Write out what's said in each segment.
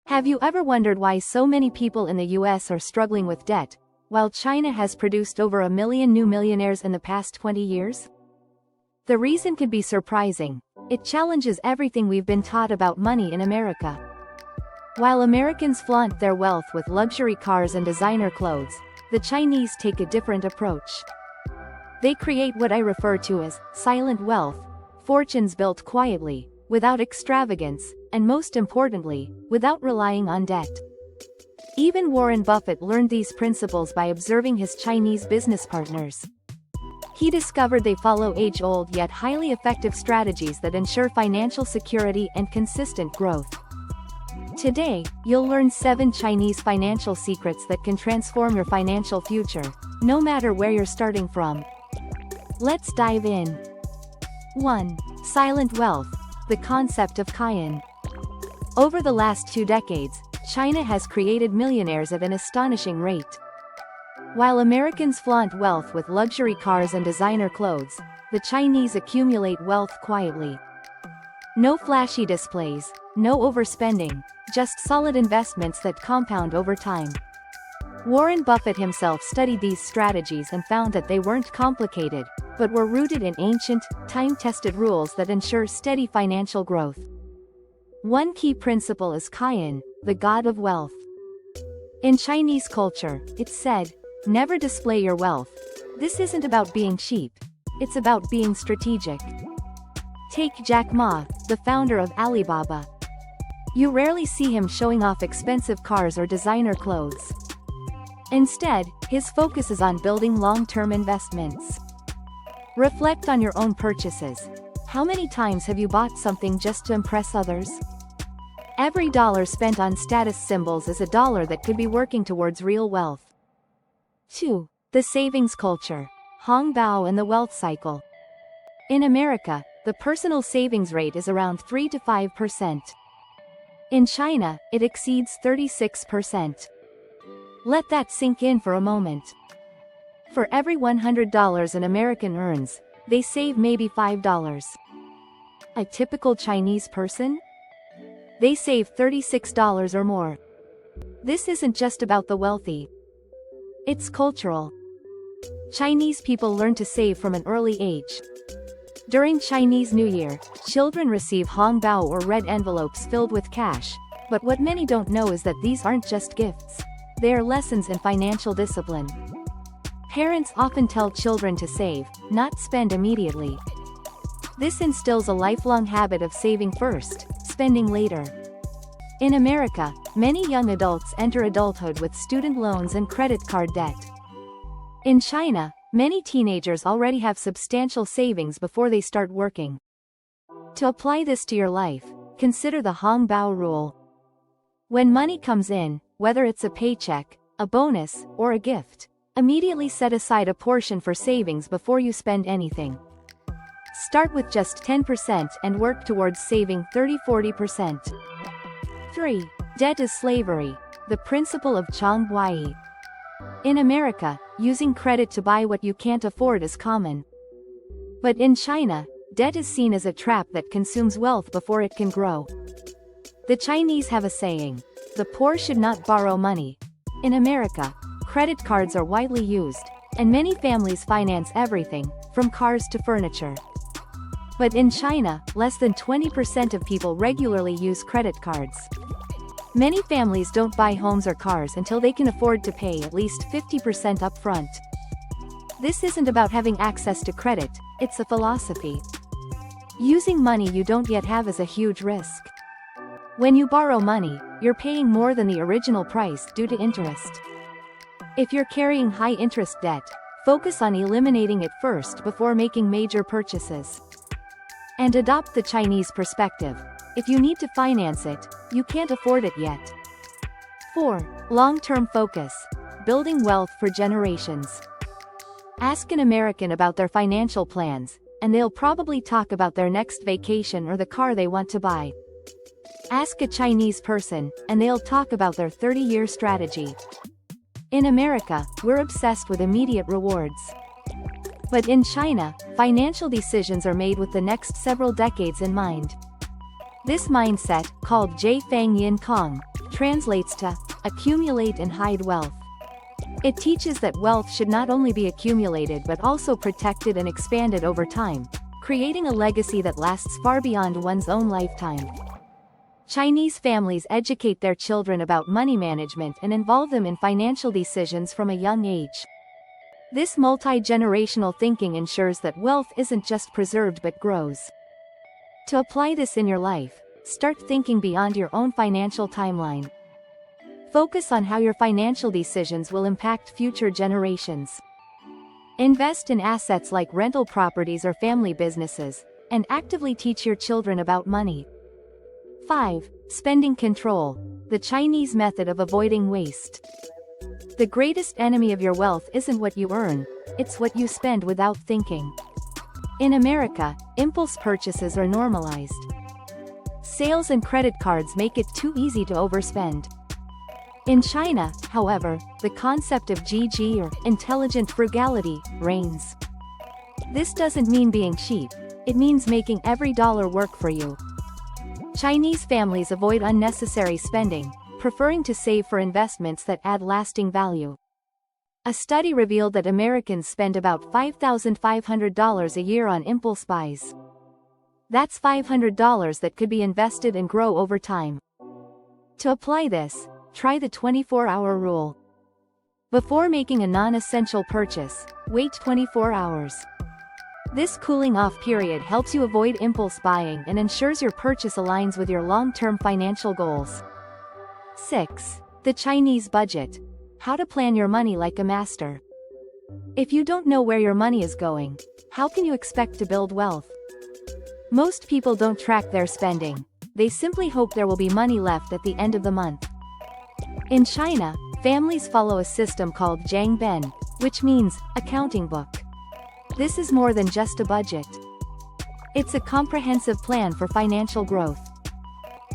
Have you ever wondered why so many people in the US are struggling with debt, while China has produced over 1 million new millionaires in the past 20 years? The reason could be surprising. It challenges everything we've been taught about money in America. While Americans flaunt their wealth with luxury cars and designer clothes, the Chinese take a different approach. They create what I refer to as silent wealth, fortunes built quietly, without extravagance, and most importantly, without relying on debt. Even Warren Buffett learned these principles by observing his Chinese business partners. He discovered they follow age-old yet highly effective strategies that ensure financial security and consistent growth. Today, you'll learn 7 Chinese financial secrets that can transform your financial future, no matter where you're starting from. Let's dive in. 1. Silent wealth, the concept of Kian. Over the last 2 decades, China has created millionaires at an astonishing rate. While Americans flaunt wealth with luxury cars and designer clothes, the Chinese accumulate wealth quietly. No flashy displays, no overspending, just solid investments that compound over time. Warren Buffett himself studied these strategies and found that they weren't complicated, but were rooted in ancient, time-tested rules that ensure steady financial growth. One key principle is Kian, the god of wealth. In Chinese culture, it's said, "Never display your wealth." This isn't about being cheap. It's about being strategic. Take Jack Ma, the founder of Alibaba. You rarely see him showing off expensive cars or designer clothes. Instead, his focus is on building long-term investments. Reflect on your own purchases. How many times have you bought something just to impress others? Every dollar spent on status symbols is a dollar that could be working towards real wealth. 2. The savings culture, Hongbao and the wealth cycle. In America, the personal savings rate is around 3 to 5%. In China, it exceeds 36%. Let that sink in for a moment. For every $100 an American earns, they save maybe $5. A typical Chinese person? They save $36 or more. This isn't just about the wealthy. It's cultural. Chinese people learn to save from an early age. During Chinese New Year, children receive hongbao or red envelopes filled with cash, but what many don't know is that these aren't just gifts. They are lessons in financial discipline. Parents often tell children to save, not spend immediately. This instills a lifelong habit of saving first, spending later. In America, many young adults enter adulthood with student loans and credit card debt. In China, many teenagers already have substantial savings before they start working. To apply this to your life, consider the hongbao rule. When money comes in, whether it's a paycheck, a bonus, or a gift, immediately set aside a portion for savings before you spend anything. Start with just 10% and work towards saving 30–40%. 3. Debt is slavery, the principle of Chang Buai. In America, using credit to buy what you can't afford is common. But in China, debt is seen as a trap that consumes wealth before it can grow. The Chinese have a saying, "The poor should not borrow money." In America, credit cards are widely used, and many families finance everything, from cars to furniture. But in China, less than 20% of people regularly use credit cards. Many families don't buy homes or cars until they can afford to pay at least 50% upfront. This isn't about having access to credit, it's a philosophy. Using money you don't yet have is a huge risk. When you borrow money, you're paying more than the original price due to interest. If you're carrying high-interest debt, focus on eliminating it first before making major purchases. And adopt the Chinese perspective. If you need to finance it, you can't afford it yet. 4. Long-term focus, building wealth for generations. Ask an American about their financial plans, and they'll probably talk about their next vacation or the car they want to buy. Ask a Chinese person, and they'll talk about their 30-year strategy. In America, we're obsessed with immediate rewards. But in China, financial decisions are made with the next several decades in mind. This mindset, called Jie Fang Yin Kong, translates to accumulate and hide wealth. It teaches that wealth should not only be accumulated but also protected and expanded over time, creating a legacy that lasts far beyond one's own lifetime. Chinese families educate their children about money management and involve them in financial decisions from a young age. This multi-generational thinking ensures that wealth isn't just preserved but grows. To apply this in your life, start thinking beyond your own financial timeline. Focus on how your financial decisions will impact future generations. Invest in assets like rental properties or family businesses, and actively teach your children about money. 5. Spending control, the Chinese method of avoiding waste. The greatest enemy of your wealth isn't what you earn, it's what you spend without thinking. In America, impulse purchases are normalized. Sales and credit cards make it too easy to overspend. In China, however, the concept of GG or intelligent frugality reigns. This doesn't mean being cheap, it means making every dollar work for you. Chinese families avoid unnecessary spending, preferring to save for investments that add lasting value. A study revealed that Americans spend about $5,500 a year on impulse buys. That's $500 that could be invested and grow over time. To apply this, try the 24-hour rule. Before making a non-essential purchase, wait 24 hours. This cooling-off period helps you avoid impulse buying and ensures your purchase aligns with your long-term financial goals. 6. The Chinese budget. How to plan your money like a master. If you don't know where your money is going, how can you expect to build wealth? Most people don't track their spending. They simply hope there will be money left at the end of the month. In China, families follow a system called Jiangben, which means accounting book. This is more than just a budget. It's a comprehensive plan for financial growth.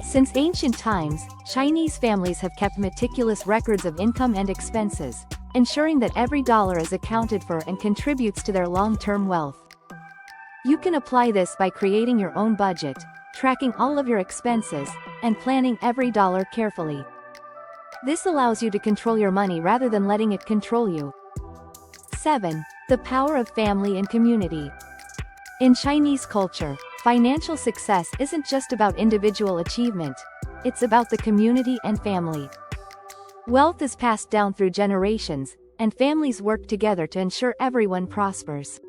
Since ancient times, Chinese families have kept meticulous records of income and expenses, ensuring that every dollar is accounted for and contributes to their long-term wealth. You can apply this by creating your own budget, tracking all of your expenses, and planning every dollar carefully. This allows you to control your money rather than letting it control you. 7. The power of family and community. In Chinese culture, financial success isn't just about individual achievement, it's about the community and family. Wealth is passed down through generations, and families work together to ensure everyone prospers.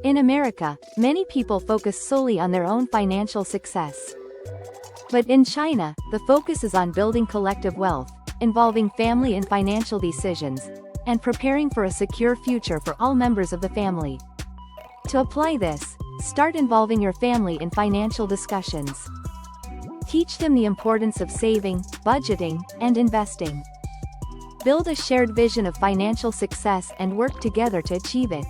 In America, many people focus solely on their own financial success. But in China, the focus is on building collective wealth, involving family in financial decisions, and preparing for a secure future for all members of the family. To apply this, start involving your family in financial discussions. Teach them the importance of saving, budgeting, and investing. Build a shared vision of financial success and work together to achieve it.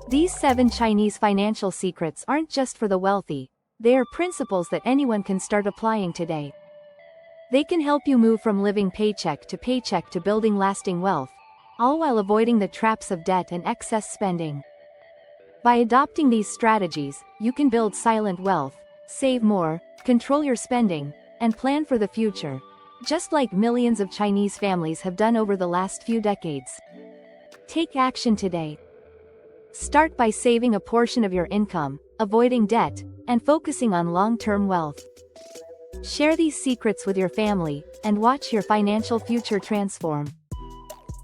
These 7 Chinese financial secrets aren't just for the wealthy, they are principles that anyone can start applying today. They can help you move from living paycheck to building lasting wealth, all while avoiding the traps of debt and excess spending. By adopting these strategies, you can build silent wealth, save more, control your spending, and plan for the future, just like millions of Chinese families have done over the last few decades. Take action today. Start by saving a portion of your income, avoiding debt, and focusing on long-term wealth. Share these secrets with your family, and watch your financial future transform.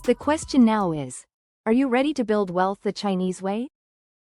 The question now is, are you ready to build wealth the Chinese way?